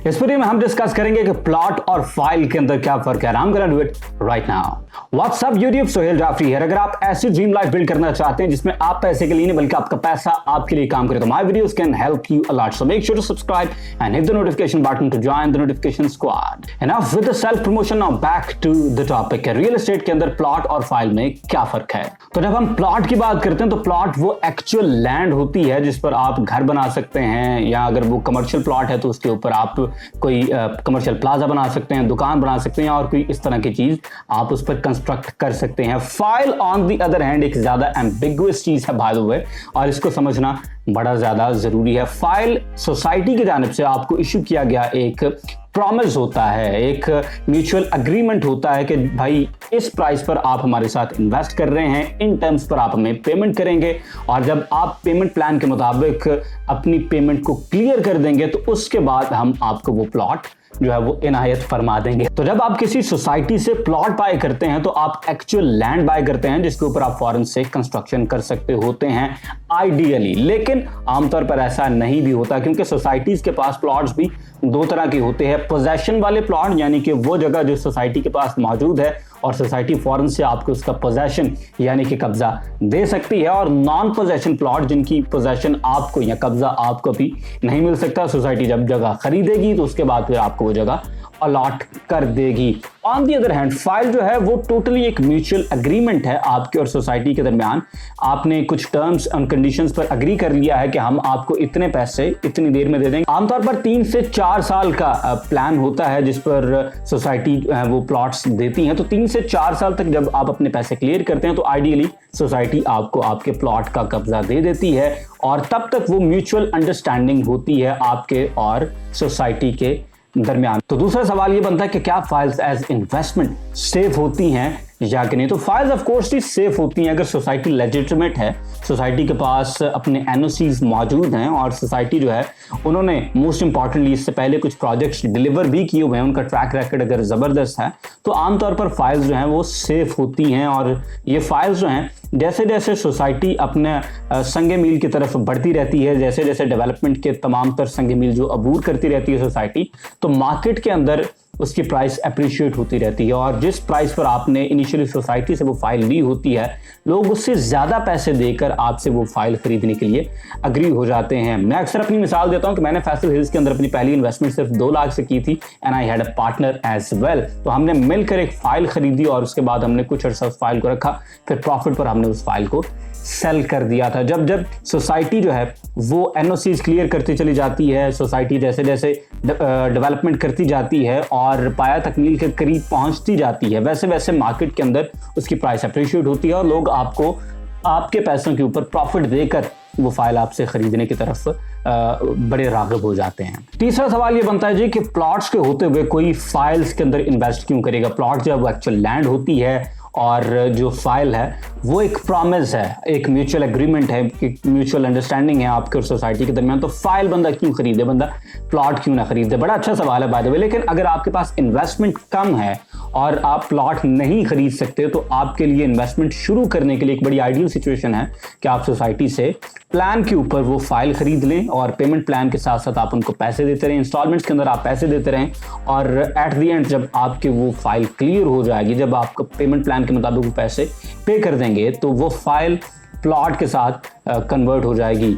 इस वीडियो में हम डिस्कस करेंगे कि प्लॉट और फाइल के अंदर क्या फर्क है। I'm gonna do it right now. What's up YouTube? Sohail Jafri है। अगर आप ऐसी ड्रीम लाइफ बिल्ड करना चाहते हैं जिसमें आप पैसे के लिए नहीं बल्कि आपका पैसा आपके लिए काम करे तो my videos can help you a lot. So make sure to subscribe and hit the notification button to join the notification squad. Enough with the self promotion, now back to the topic. Real estate के अंदर plot और file में क्या फर्क है? तो जब हम प्लॉट की बात करते हैं तो प्लॉट वो एक्चुअल लैंड होती है जिस पर आप घर बना सकते हैं, या अगर वो कमर्शियल प्लॉट है तो उसके ऊपर आप कोई कमर्शियल प्लाजा बना सकते हैं, दुकान बना सकते हैं और कोई इस तरह की चीज आप उस पर कंस्ट्रक्ट कर सकते हैं। File on the other hand एक ज्यादा एम्बिगुअस चीज है बाय द वे, और इसको समझना बड़ा ज्यादा जरूरी है। फाइल सोसाइटी की जानिब से आपको इशू किया गया एक प्रॉमिस होता है, एक म्यूचुअल अग्रीमेंट होता है कि भाई इस प्राइस पर आप हमारे साथ इन्वेस्ट कर रहे हैं, इन टर्म्स पर आप हमें पेमेंट करेंगे, और जब आप पेमेंट प्लान के मुताबिक अपनी पेमेंट को क्लियर कर देंगे तो उसके बाद हम आपको वो प्लॉट जो है वो इनायत फरमा देंगे। तो जब आप किसी सोसाइटी से प्लॉट बाय करते हैं तो आप एक्चुअल लैंड बाय करते हैं जिसके ऊपर आप फौरन से कंस्ट्रक्शन कर सकते होते हैं आइडियली, लेकिन आमतौर पर ऐसा नहीं भी होता क्योंकि सोसाइटीज के पास प्लॉट्स भी दो तरह के होते हैं। पोजेशन वाले प्लॉट यानी कि वो जगह जो सोसाइटी के पास मौजूद है और सोसाइटी फौरन से आपको उसका पोजेशन यानी कि कब्जा दे सकती है, और नॉन पोजेशन प्लॉट जिनकी पोजेशन आपको या कब्जा आपको भी नहीं मिल सकता। सोसाइटी जब जगह खरीदेगी तो उसके बाद फिर आपको वो जगह अलॉट कर देगी। On the other hand file जो है वो टोटली एक म्यूचुअल अग्रीमेंट है आपके और सोसाइटी के दरमियान। आपने कुछ टर्म्स एंड कंडीशंस पर अग्री कर लिया है कि हम आपको इतने पैसे इतनी देर में दे देंगे। आमतौर पर 3 से 4 साल का प्लान होता है जिस पर सोसाइटी वो प्लॉट्स देती हैं। तो 3 से 4 साल तक जब आप अपने पैसे क्लियर करते हैं तो आइडियली सोसाइटी आपको आपके प्लॉट का कब्जा दे देती है, और तब तक वो म्यूचुअल अंडरस्टैंडिंग होती है आपके और सोसाइटी के दरमियान। तो दूसरा सवाल ये बनता है कि क्या फाइल्स एज इन्वेस्टमेंट सेफ होती हैं या कि नहीं। तो files of course he safe होती हैं अगर सोसाइटी लेजिटिमेट है, सोसाइटी के पास अपने एनओसीज मौजूद हैं और सोसाइटी जो है उन्होंने मोस्ट इंपॉर्टेंटली इससे पहले कुछ प्रोजेक्ट्स डिलीवर भी किए हुए हैं, उनका ट्रैक रिकॉर्ड अगर जबरदस्त है तो आमतौर पर फाइल्स जो हैं वो सेफ होती हैं। और ये फाइल्स जो हैं जैसे जैसे सोसाइटी अपने संगे मील की तरफ बढ़ती रहती है, जैसे जैसे डेवलपमेंट के तमाम तर संगे मील जो अबूर करती रहती है सोसाइटी, तो मार्केट के अंदर उसकी प्राइस अप्रिशिएट होती रहती है, और जिस प्राइस पर आपने इनिशियली सोसाइटी से वो फाइल ली होती है लोग उससे ज्यादा पैसे देकर आपसे वो फाइल खरीदने के लिए अग्री हो जाते हैं। मैं अक्सर अपनी मिसाल देता हूं कि मैंने फैसल हिल्स के अंदर अपनी पहली इन्वेस्टमेंट सिर्फ 2 लाख से की थी, and I had a partner as well. तो हमने मिलकर एक फाइल खरीदी और उसके बाद हमने कुछ अर्सा उस फाइल को रखा, फिर प्रॉफिट पर हमने उस फाइल को सेल कर दिया था। जब जब सोसाइटी जो है वो एनओसीज क्लियर करती चली जाती है, सोसाइटी जैसे जैसे डेवलपमेंट करती जाती है और पाया तकमील के करीब पहुंचती जाती है, वैसे वैसे मार्केट के अंदर उसकी प्राइस अप्रिशिएट होती है और लोग आपको आपके पैसों के ऊपर प्रॉफिट देकर वो फाइल आपसे खरीदने की तरफ बड़े राग़िब हो जाते हैं। तीसरा सवाल ये बनता है जी कि प्लॉट्स के होते हुए कोई फाइल्स के अंदर इन्वेस्ट क्यों करेगा। प्लॉट जब वो एक्चुअल लैंड होती है और जो फाइल है वो एक प्रॉमिस है, एक म्यूचुअल एग्रीमेंट है, एक म्यूचुअल अंडरस्टैंडिंग है आपके और सोसाइटी के दरमियान, तो फाइल बंदा क्यों खरीदे, बंदा प्लॉट क्यों ना खरीदे। बड़ा अच्छा सवाल है बाय द वे। लेकिन अगर आपके पास इन्वेस्टमेंट कम है और आप प्लॉट नहीं खरीद सकते तो आपके लिए इन्वेस्टमेंट शुरू करने के लिए एक बड़ी आइडियल सिचुएशन है कि आप सोसाइटी से प्लान के ऊपर वो फाइल खरीद लें और पेमेंट प्लान के साथ साथ आप उनको पैसे देते रहें, इंस्टॉलमेंट्स के अंदर आप पैसे देते रहें, और एट द एंड जब आपके वो फाइल क्लियर हो जाएगी, जब आपको पेमेंट प्लान के मुताबिक वो पैसे पे कर देंगे तो वो फाइल प्लॉट के साथ कन्वर्ट हो जाएगी।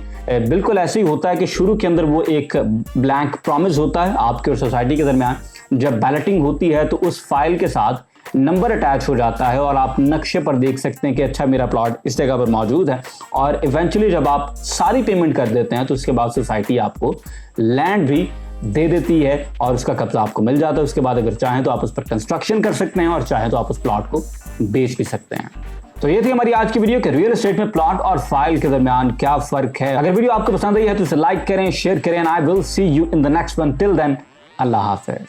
बिल्कुल ऐसे ही होता है कि शुरू के अंदर वो एक ब्लैंक प्रॉमिस होता है आपके और सोसाइटी के दरमियान, जब बैलेटिंग होती है तो उस फाइल के साथ नंबर अटैच हो जाता है और आप नक्शे पर देख सकते हैं कि अच्छा मेरा प्लॉट इस जगह पर मौजूद है, और इवेंचुअली जब आप सारी पेमेंट कर देते हैं तो उसके बाद सोसाइटी आपको लैंड भी दे देती है और उसका कब्जा आपको मिल जाता है। उसके बाद अगर चाहें तो आप उस पर कंस्ट्रक्शन कर सकते हैं और चाहें तो आप उस प्लॉट को बेच भी सकते हैं। तो ये थी हमारी आज की वीडियो कि रियल एस्टेट में प्लॉट और फाइल के दरमियान क्या फर्क है। अगर वीडियो आपको पसंद आई है तो इसे लाइक करें, शेयर करें, and I will see you in the next one. Till then, अल्लाह हाफिज।